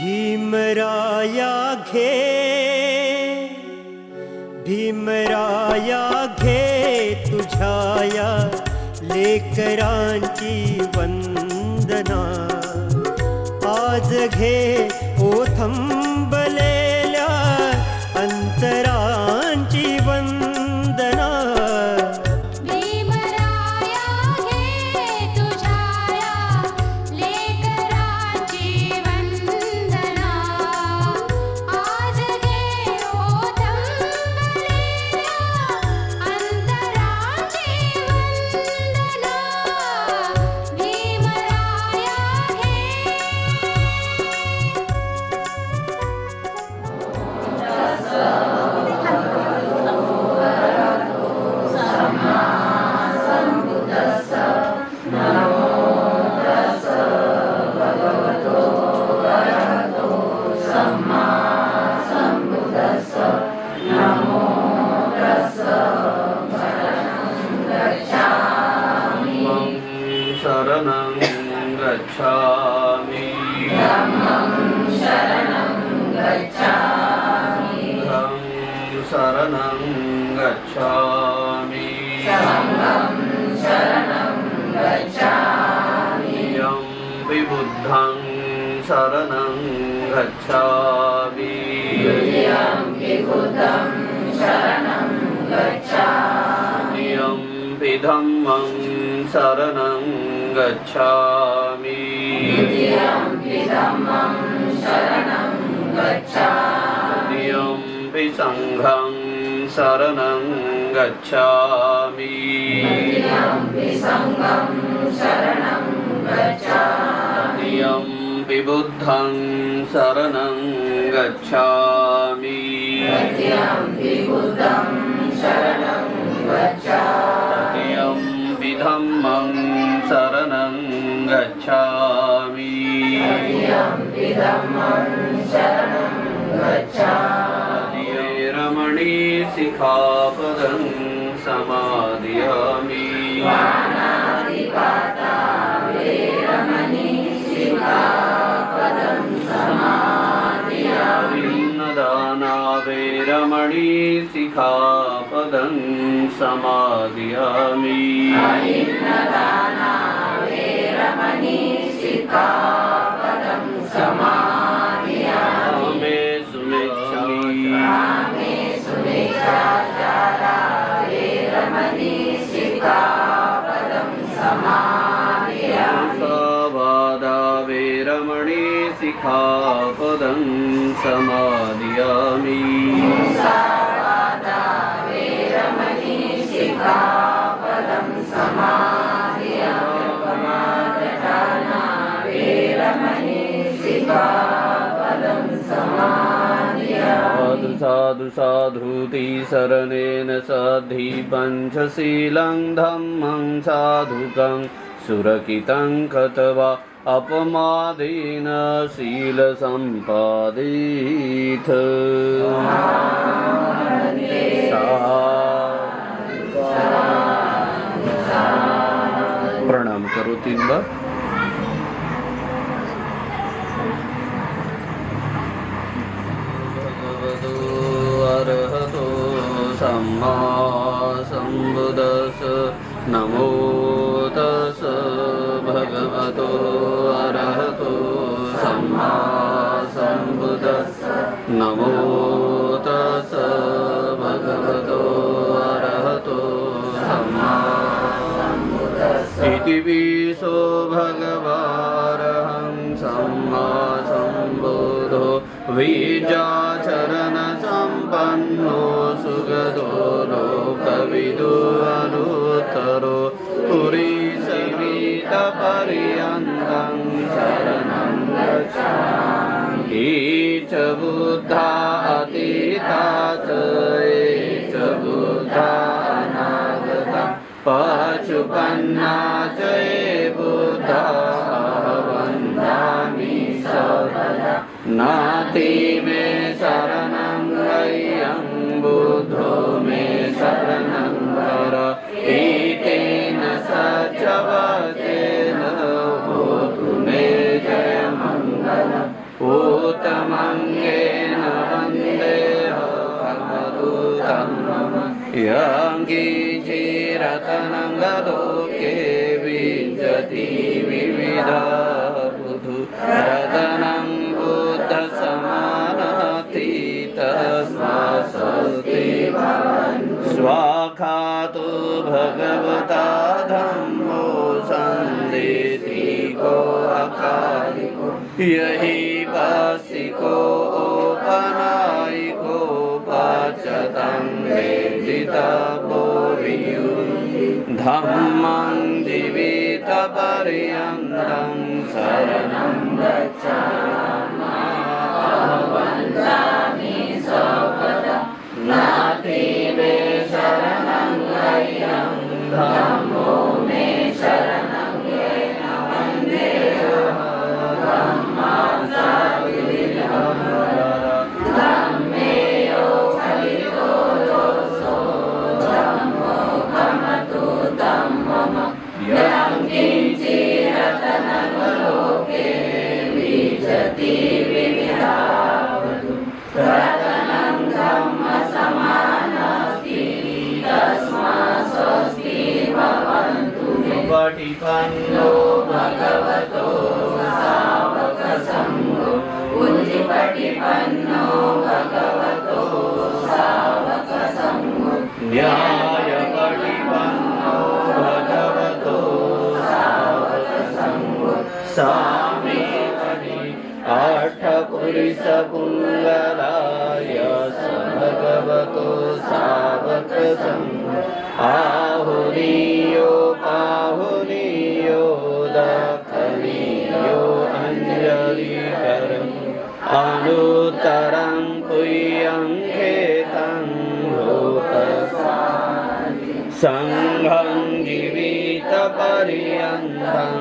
भीमराया घे तुझाया लेकरांची वंदना. आज घे ओथंबलेल्या अंतरांची वंदना. भीमराया घे तुझाया लेकरांची वंदना. आज घे ओथंबलेल्या अंतरांची वंदना. भीमराया घे. शरणं गच्छामि. धम्मं शरणं गच्छामि. शरणं गच्छामि. संघं शरणं गच्छामि. यं बुद्धं शरणं गच्छामि. द्वितीयं बुद्धं शरणं गच्छामि. यं धम्मं शरणं गच्छामि. द्वितीयं धम्मं शरणं गच्छामि. तृतीयं संघं शरणं गच्छामि. तृतीयं संघं शरणं गच्छामि. तृतीयं बुद्धं शरणं गच्छामि. तृतीयं बुद्धं शरणं गच्छामि. तृतीयं धम्मं शरणं गच्छामि. तृतीयं धम्मं शरणं गच्छामि. रमणी सिक्खापदं समादयामि. पाणातिपाता वेरमणि सिक्खापदं समादयामि. दाना वेरमणि सिक्खापदं समादयामि. दाना वेरमणि सिक्खापदं समादयामि. मे सुमेच्छाचारा वेरमणि सिक्खापदं समादयामि. मुसावादा वेरमणि सिक्खापदं समादयामि. मुसावादा वेरमणि सिक्खापदं समादयामि. अपमानदाना वेरमणि सिक्खापदं समादयामि. साधु साधुति शरणेन सद्धि पंचशीलं धम्मं साधुकं सुरकितं कृत्वा अपमादेन शील सम्पादित. प्रणाम करो 3 बार. भगवतो अरहतो सम्मा सम्बुद्धस्स. नमो तस्स भगवतो अरहतो सम्मा सम्बुद्धस्स. नमो तस्स भगवतो अरहतो सम्मा सम्बुद्धस्स. इति विशो भगवारहं सम्मा सम्बुद्धो विद्याचरण सम्पन्नो सुगतो लोकविदो अनुत्तरो पुरीसमीतपर्यन्तं शरणं गच्छामि. ये च बुद्धा अतीता च ये च बुद्धा अनागता पचुपन्ना च ये बुद्धा वन्दामि सर्वदा. नाति मे शरणं गह्यं बुद्धो मे शरणं वर. एतेन सच्चवतेन होतु मे जयमङ्गलम्. ओत अङ्गेन वन्देऽहमदूतं यं किञ्चिरतनं लोके विञ्जति विविधा बुधु रतनं बुद्धसमानति तस्मात् स्वस्ति स्वाखातु भगवता धम्मो सन्देशिको अकालिको यहि पासिको ओपनायिको पाचतं वेदितपो धम्मं जीवितपर्यन्तं शरणं गच्छामि वन्दामि सर्वदा नाति मे शरणं गयं धम्मो मे शरणं येन वन्देऽहं धम्मां साविधिं धम्मेयो फलितो दोषो धम्मो भमतु तं मम यं किञ्चिरतनं लोके विजति विविधा रतनं धम्मसमानस्ति तस्मात् स्वस्ति भवन्तु पठिपन्नो भगवतो सावकसङ्घो उज्जिपठिपन्नो भगवतो सावकसङ्घो न्यायपठिपन्नो भगवतो सावकसङ्घो सामीपठि अष्टपुरुषपुङ्गलाय भगवतो सावकसङ्घो आहुरीयो पाहुरीयो दक्षिणीयो अञ्जलिकरम् अनुत्तरं पुयं खेतं सङ्घं जीवितपर्यन्तं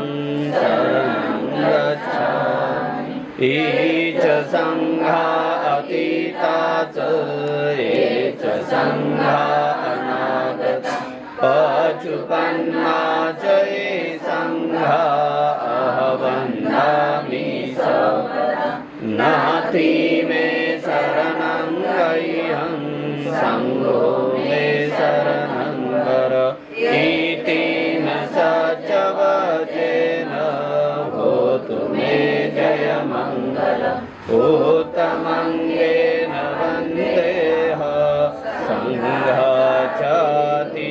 शरणं गच्छामि ईच सङ्घा अतीता च ये च सङ्घा अनागता पचुपन्ना च ये सङ्घा अहवन्दामि सर्वदा नाति मे शरणं गह्यं सङ्घो मे शरणं वर इति न सचवचेन होतु मे जयमङ्गल उत्तमङ्गेन वन्देह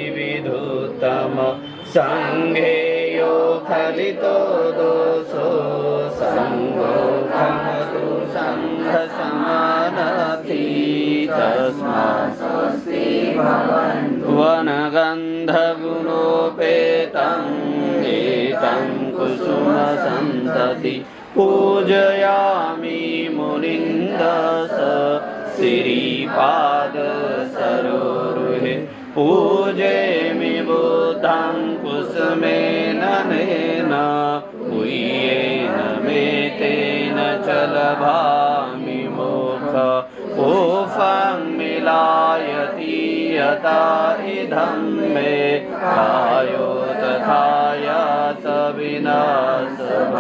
सङ्घाचातिविधुत्तम सङ्घेयो फलितो दोषो सङ्गो भवतु सङ्घसमानति तस्मात् स्वस्ति भवन्तु वनगन्धगुणोपेतं एतं कुसुमसन्तति पूजयामि मुनिन्दस श्रीपादसरोरुहे पूजेमि बुद्धं कुसुमेन नेन पूयेन मे तेन च लभामि मोक्ष ओफं मिलायति यथा इदं मे कायो तथा यात विनाशः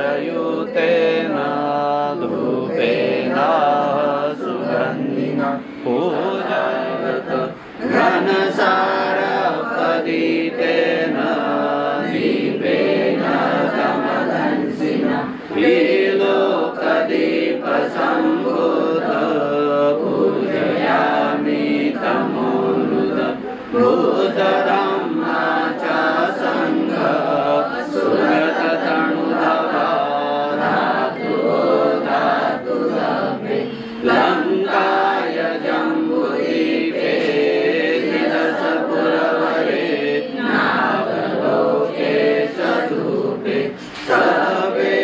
गन्धसंभारयुतेन धूपेन सुगन्धिना पूजयत घनसारपदितेन दीपेन कमलंसिना विलोकदीपसम्भूत पूजयामि तमोनुद भूतधम्मा च सङ्घ सुगततनुधवा धातु लभे लङ्काय जम्बुदीपे दिदशपुरवरे नागलोके सधूपे सर्वे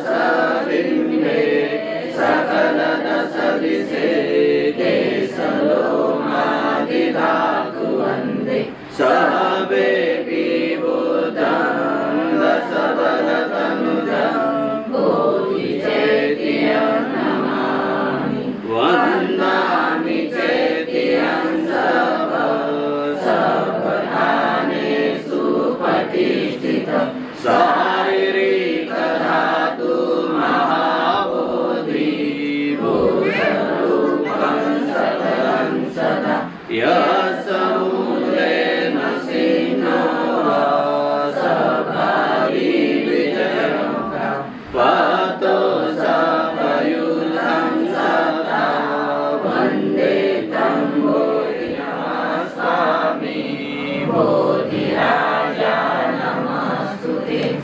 बुद्धसबिम्बे सकलदशदिशे केशलोमादिधातु वन्दे सर्वेऽपि बुद्धं दशबलतनुजं बोधिचेत्यं नमामि वन्दामि चेत्यं सर्वधानेषु प्रतिष्ठितं शारीरिकधातु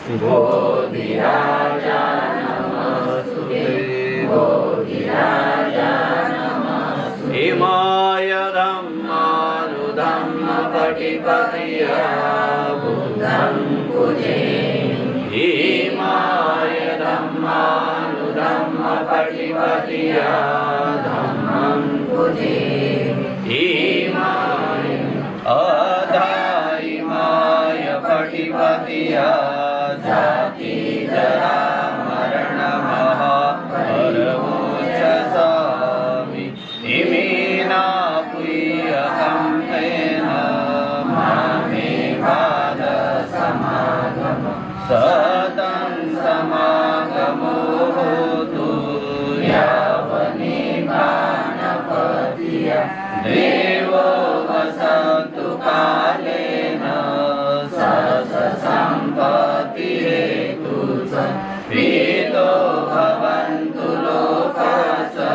बोधिराजा नमस्तुते बोधिराजा नमस्तुते इमाय धम्मानुधम्मपटिपतया बुद्धं पूजे इमाय धम्मानुधम्मपटिपतया धम्मं पूजे इमाय अधाइमाय पटिपतया जाति जरा मरणमहा परमोचसामि इमेना पुय्यकं तेन मामे वाद समागम सतं समागमो होतु यावनिर्वाणपतिया देवो वसतु कालेन सम्पत्तिरेतु च पीतो भवन्तु लोकस्य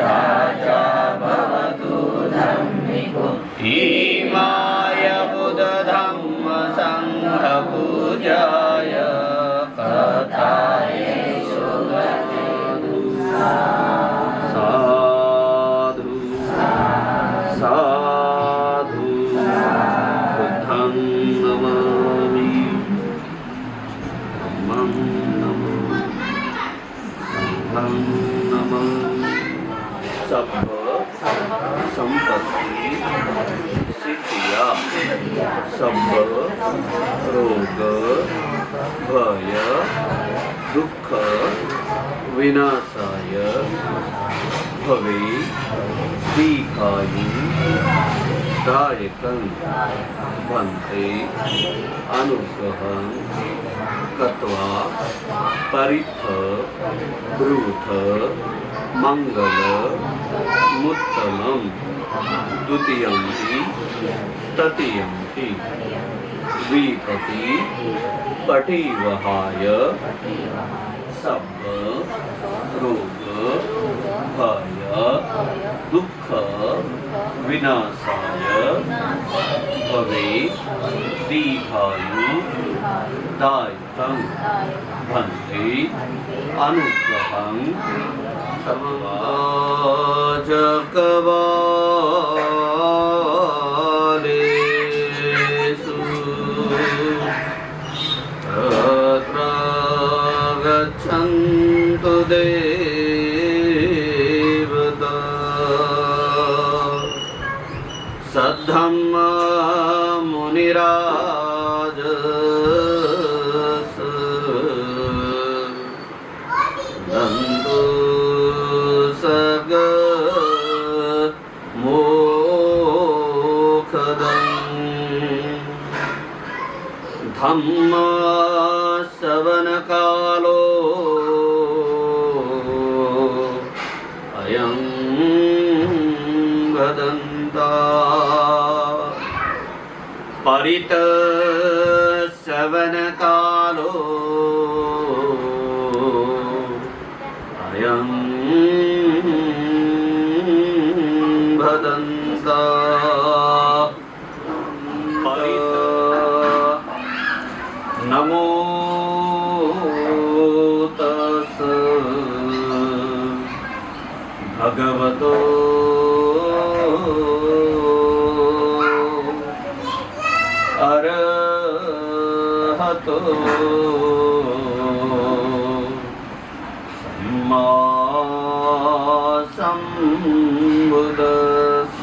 राजा भवतु धम्मिको इमाय बुद्धधम्म संघपूजाय कथाय सुगते साधु साधु बुद्धं नमामि धम्मं नमामि संघं नमामि सर्व संपत्ति सिद्धिया सब रोग भय दुख विनाशाय भवे दीर्घायु दायकं भन्ते अनुग्रहं कृत्वा परिथ ब्रूथ मंगल मुत्तमं द्वितीयंति तृतीयंति द्विपति पटिवहाय सब रोग भय दुख विनाशाय भवे दीर्घायु दायकं भन्ते अनुग्रहं सर्वजगवालेषु तत्र गच्छन्तु देवता सद्धम्म मुनिराज दन्तु सग मोक्षदं धम्म श्रवणकालो अयं वदन्ता परित श्रवणकालो अयं वदन्ता नमो तस् भगवतो अरहतो सम्मा सम्बुद्धस्स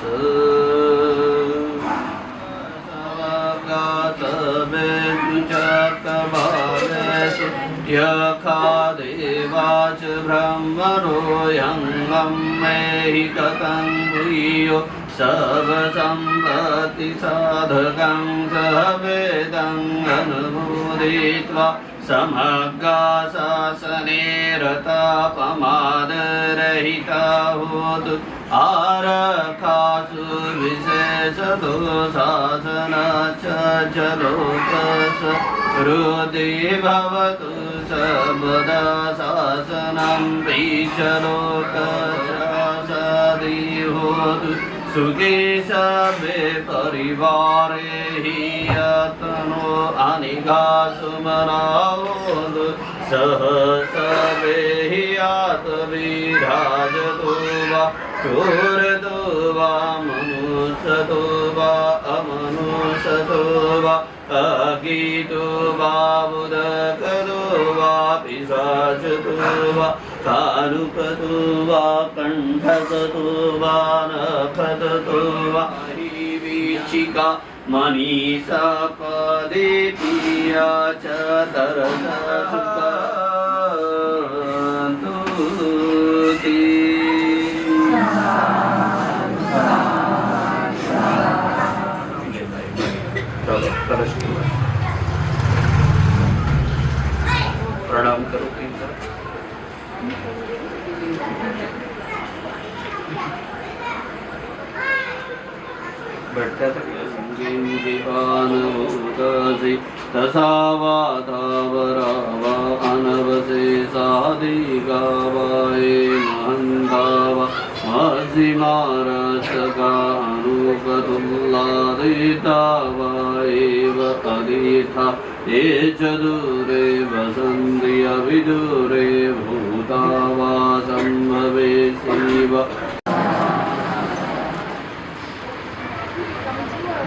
सवगातवेषु यखादेवाच ब्रह्मणो यङ्गं मेहि कथं भूयो सर्वसम्पत्ति साधकं सवेदं अनुभूत्वा समग्रा शासने रता पमादरहिता होतु आरक्षासु विशेषतो शासनाच्च लोकस्य हृदि भवतु सर्वदा शासनं च लोकस्य सदि होतु सुखे सबे परिवारे हि यतनो अनिगा सुमनावोदु सह सबे हि आत विराजतो वा चोरतो वा मनुष्यतो वा अमनुष्यतो वा अगीतो वा उदकतो वा पिशाचतो वा कालुकतो वा कण्ठकतो वा नखतो वा वीचिका मनीषा पदे पिया च तरसुकन्तुति प्रणाम करो बैठता जीवानभूतसि तसा वातावरावा अनवसे साधिगावाये महन्तावा मजिमारसकानुपतुल्लादितावा एव अदिथा ये च दूरे वसन्ति अविदूरे भूतावा सम्भवे शिव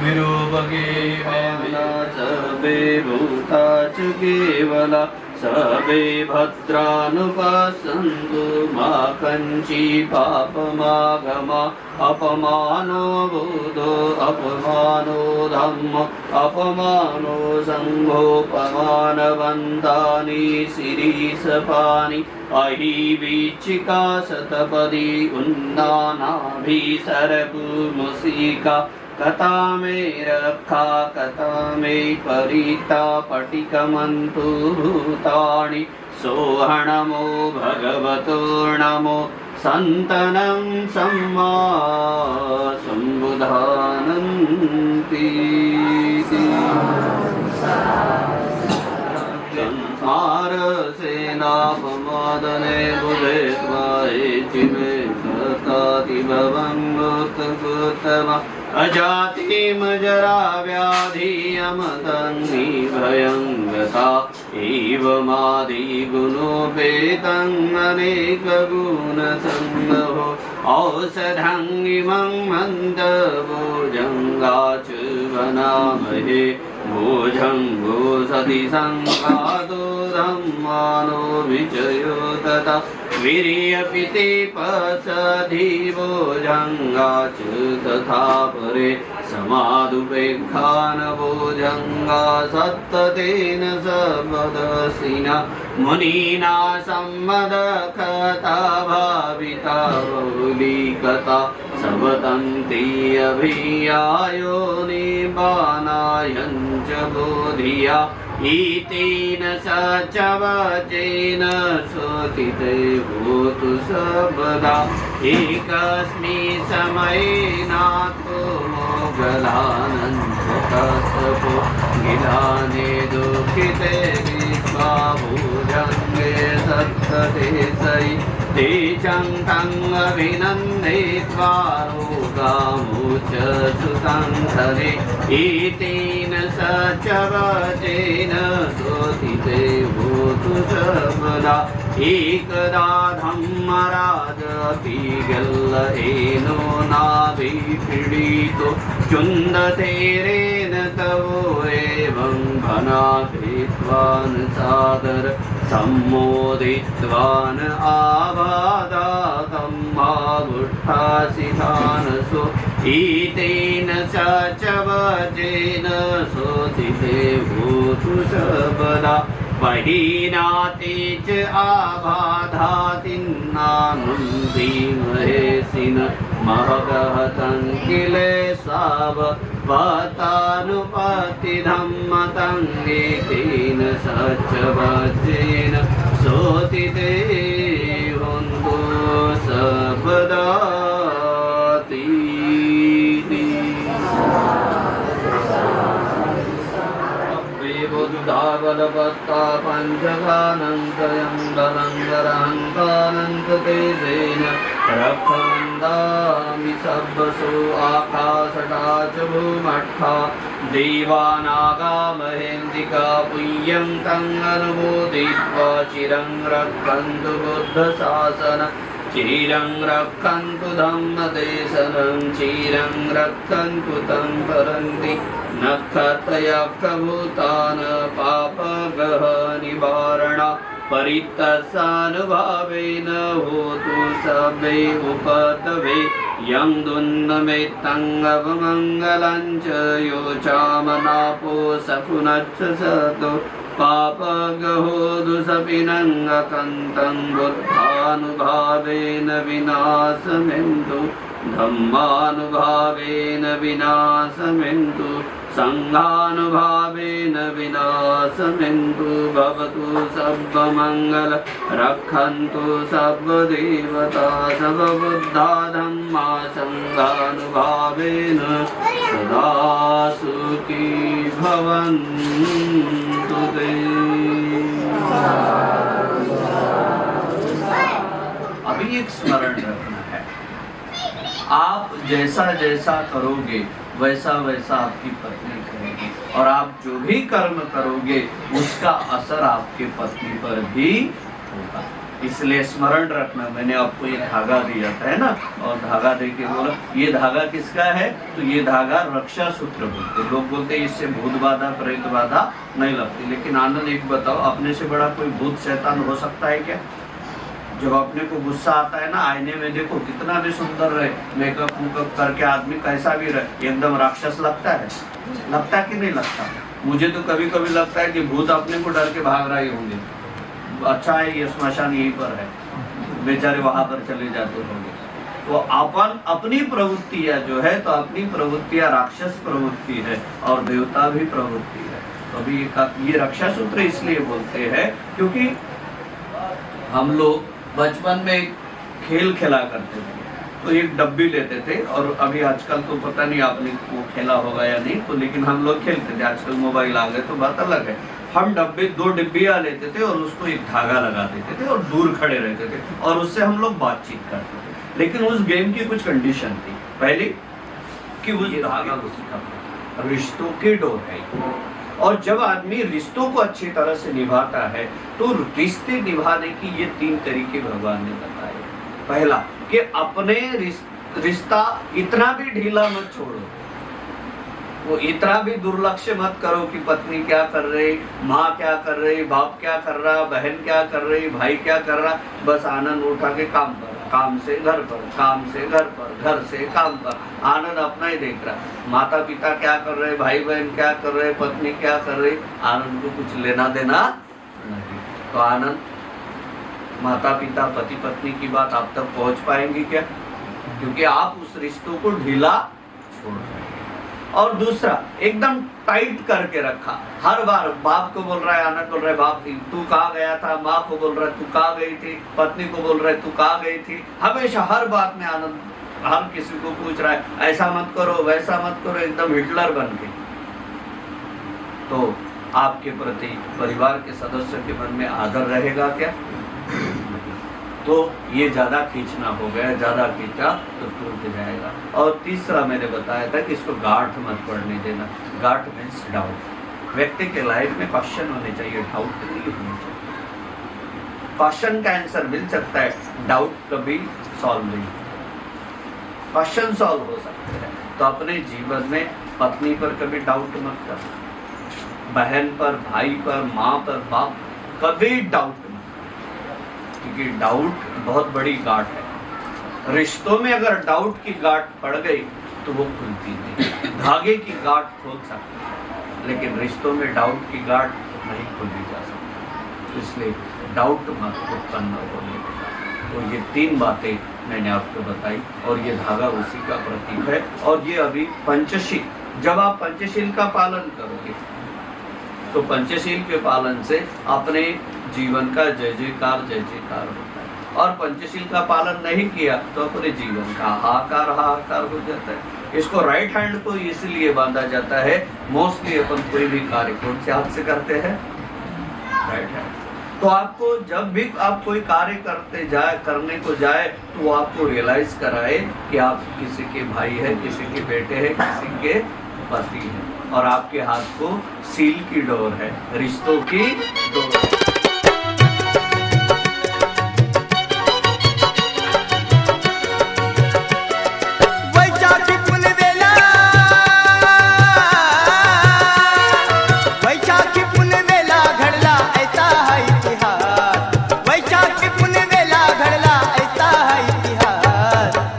विरूपके वेला सबे भूता च केवला सबे भद्रानुपसन्तु मा कञ्ची पापमागमा अपमानो बुधो अपमानो धम्म अपमानो संघोपमानवन्तानि शिरीषपानि अहि वीचिका शतपदी उन्नानाभिसरकुमुसिका कथा मे रक्षा कथा मे परिता पटिकमन्तु भूतानि सोहणमो भगवतो नमो सन्तनं सम्मा सम्बुधानन्ति संसारसेनापमादने बुधे त्वाये चिमे सताति भवङ्गोत्तमा अजातिमजरा व्याधियमतन्नि भयं गता एवमादिगुणोपेतं अनेकगुणसङ्गहो औषधं इमं मन्दभुजङ्गाच वनामहे भोजङ्गो सति संघातो धम्मानो विजयो तथा वीर्यपिते पसधि भोजङ्गाच तथा परे समादुपेक्षान भोजङ्गा सत्ततेन सबदसिना मुनीना सम्मदकथा भाविता बहुलीकथा सबतन्ति अभियायो निबानायञ्च बोधिया इतेन सचवचेन सोतिते भूतु सबदा एकस्मिन् समये नाथो मोगलानन्दकसपो गिलाने दुःखिते विश्वाभुजङ्गे सत्तते सै तेजं तम् अभिनन्दित्वा रोगामुच सुतं धरे एतेन सचवचेन सोतिते भूतु सबदा एकदा धम्मराजपि गल्लहेनो नाभिपीडितो चुन्दतेरेण तवो एवं भनाभित्वान् सादर सम्मोदित्वान् आबादातं भावुत्थासितानसो एतेन सचवचेन सोतिते भूतु सबदा बहिनाते च आबाधातिन्नानुन्दीमहेसिन महगहतं किलेशाव वातानुपतिधम्मतं एकेन सचवचेन सोतिते हुन्तु सबदाति पदपत्ता पञ्चकानन्तयं बलङ्गरहङ्कानन्त तेजेन रक्षन्दामि सर्वसो आकाशटा च भूमट्ठा देवानागा महेन्दिका पुय्यं तं अनुमोदित्वा चिरं रक्षन्तु बुद्धशासन चिरं रक्षन्तु धम्मदेशनं चिरं रक्षन्तु तं परन्ति नक्षत्रयक्षभूतान् पापगः निवारण परित्तसानुभावेन होतु सबे उपद्रवे यं दुन्नमेत्तं अवमङ्गलं च योचामनापो सकुनच्च सतो पापगहो दुःसपिनङ्गकन्तं बुद्धानुभावेन विनाशमेन्तु धम्मानुभावेन विनाशमेन्तु संघानुभावेन विनाशमेन्तु भवतु सर्वमङ्गल रक्षन्तु सर्वदेवता सर्वबुद्धा धम्मा संघानुभावेन सदा सुखी भवन्तु ते। अभी एक स्मरण रखना है, आप जैसा जैसा करोगे वैसा वैसा आपकी पत्नी करेगी, और आप जो भी कर्म करोगे उसका असर आपके पत्नी पर भी होगा। इसलिए स्मरण रखना, मैंने आपको ये धागा दिया था है ना, और धागा दे के बोला ये धागा किसका है, तो ये धागा रक्षा सूत्र बोलते। लोग बोलते इससे भूत बाधा प्रेत बाधा नहीं लगती, लेकिन आनंद एक बताओ, अपने से बड़ा कोई भूत शैतान हो सकता है क्या? जब अपने को गुस्सा आता है ना, आईने में देखो कितना भी सुंदर रहे, मेकअप मुकअप करके आदमी कैसा भी रहे, एकदम राक्षस लगता है? लगता कि नहीं लगता? मुझे तो कभी कभी लगता है कि भूत अपने को डर के भाग रहे होंगे। अच्छा है ये स्मशान यहीं पर है, बेचारे वहां पर चले जाते होंगे। तो अपन अपनी प्रवृत्तियां जो है, तो अपनी प्रवृत्तियां राक्षस प्रवृत्ति है और देवता भी प्रवृत्ति है। तो अभी ये रक्षा सूत्र इसलिए बोलते हैं क्योंकि हम लोग बचपन में खेल खेला करते थे, तो एक डब्बी लेते थे, और अभी आजकल तो पता नहीं आपने वो खेला होगा या नहीं, तो लेकिन हम लोग खेलते थे। आजकल मोबाइल आ गए तो बात अलग है। हम दो डिब्बियां लेते थे और उसको एक धागा लगा देते थे और दूर खड़े रहते थे, और उससे हम लोग बातचीत करते थे। लेकिन उस गेम की कुछ कंडीशन थी। पहली कि वो धागा उसी का रिश्तों की डोर है, और जब आदमी रिश्तों को अच्छी तरह से निभाता है तो रिश्ते निभाने की ये 3 तरीके भगवान ने बताए। पहला कि अपने रिश्ता इतना भी ढीला मत छोड़ो, वो इतना भी दुर्लक्ष्य मत करो कि पत्नी क्या कर रही, माँ क्या कर रही, बाप क्या कर रहा, बहन क्या कर रही, भाई क्या कर रहा, बस आनंद उठा के काम पर, काम से घर पर, काम से घर पर, घर से काम पर, आनंद अपना ही देख रहा। माता पिता क्या कर रहे, भाई बहन क्या कर रहे, पत्नी क्या कर रही, आनंद को कुछ लेना देना नहीं। तो आनंद माता पिता पति पत्नी की बात आप तक पहुंच पाएंगी क्या? क्योंकि आप उस रिश्तों को ढीला छोड़ रहे हैं। और दूसरा, एकदम टाइट करके रखा। हर बार बाप को बोल रहा है, आनंद बोल रहा है, बाप तू कहाँ गया था, माँ को बोल रहा है तू कहाँ गई थी, पत्नी को बोल रहा है तू कहाँ गई थी। हमेशा हर बात में आनंद हर किसी को पूछ रहा है, ऐसा मत करो वैसा मत करो, एकदम हिटलर बन के। तो आपके प्रति परिवार के सदस्यों के मन में आदर रहेगा क्या? तो ये ज्यादा खींचना हो गया, ज्यादा खींचा तो टूट जाएगा। और तीसरा मैंने बताया था कि इसको गांठ मत पड़ने देना। गांठ मीन्स डाउट। व्यक्ति के लाइफ में क्वेश्चन होने चाहिए, डाउट नहीं होने चाहिए। क्वेश्चन का आंसर मिल सकता है, डाउट कभी सॉल्व नहीं। क्वेश्चन सॉल्व हो सकते हैं। तो अपने जीवन में पत्नी पर कभी डाउट मत करना, बहन पर, भाई पर, माँ पर, बाप, कभी डाउट मत, क्योंकि डाउट बहुत बड़ी गांठ है। रिश्तों में अगर डाउट की गांठ पड़ गई तो वो खुलती नहीं। धागे की गांठ खोल सकती है, लेकिन रिश्तों में डाउट की गांठ नहीं खोली जा सकती। इसलिए डाउट मत उत्पन्न होने देना। तो ये 3 बातें मैंने आपको बताई, और ये धागा उसी का प्रतीक है। और ये अभी पंचशील, जब आप पंचशील का पालन करोगे तो पंचशील के पालन से अपने जीवन का जय जयकार होता है। और पंचशील का पालन नहीं किया तो अपने जीवन का हाहाकार हो जाता है। इसको राइट हैंड को इसलिए बांधा जाता है, मोस्टली अपन कोई भी कार्य कौन से हाथ से करते हैं? बैठ जाए। तो आपको जब भी आप कोई कार्य करने को जाए तो वो आपको रियलाइज कराए कि आप किसी के भाई है, किसी के बेटे हैं, किसी के पति हैं, और आपके हाथ को सील की डोर है, रिश्तों की डोर है।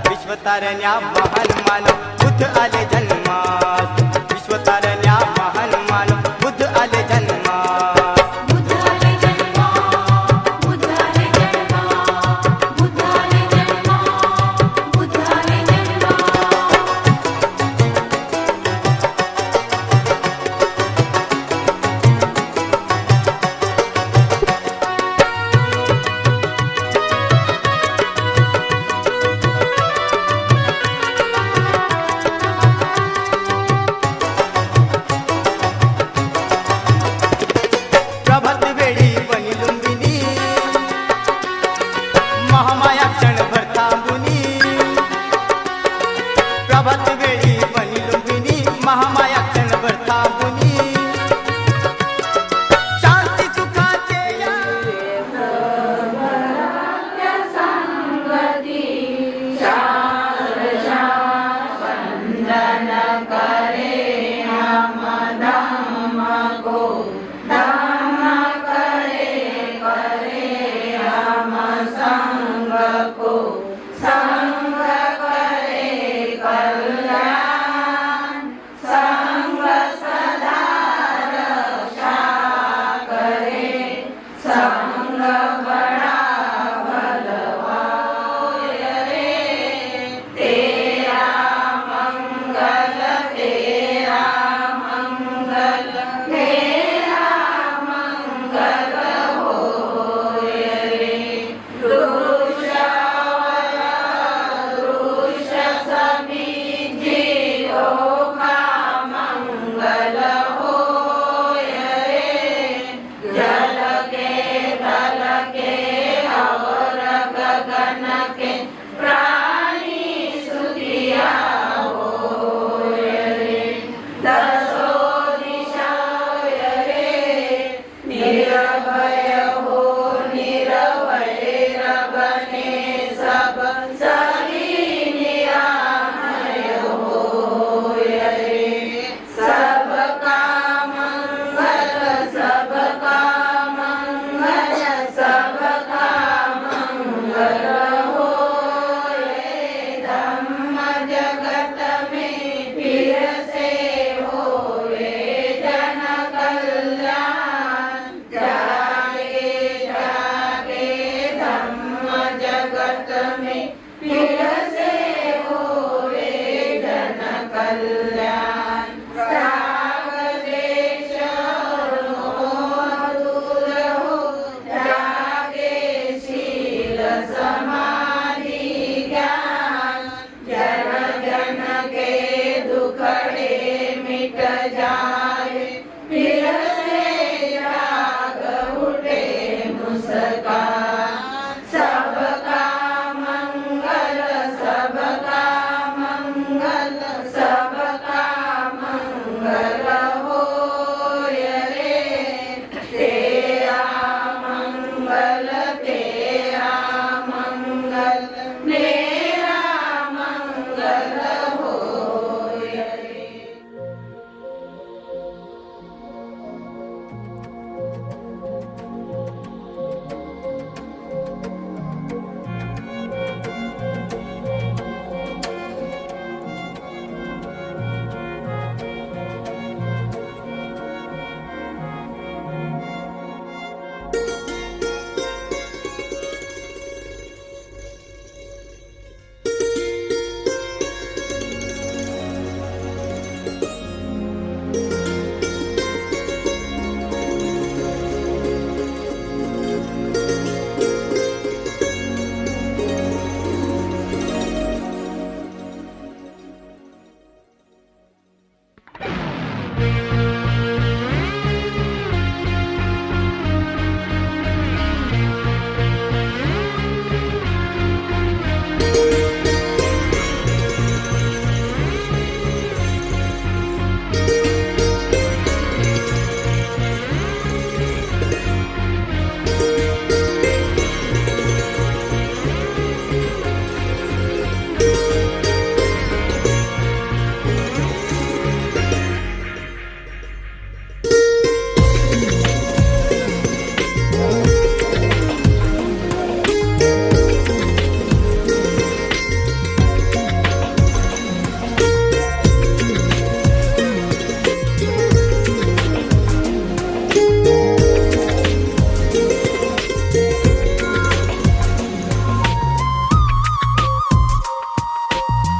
विश्वतारण्या महान मानव बुद्ध आले जन्मास, विश्वतारण्या महान मानव बुद्ध आले जन्मास। बुद्धाले जन्मा, बुद्धाले जन्मा, बुद्धाले जन्मा, बुद्धाले जन्मा। प्रभात वेळी बनी लुंबिनी, महामाया क्षणभर थांबुनी। प्रभात वेळी बनी लुंबिनी, महामाया क्षणभर थांबुनी। शांती सुखाचे या दसो दिशा रे निरंतर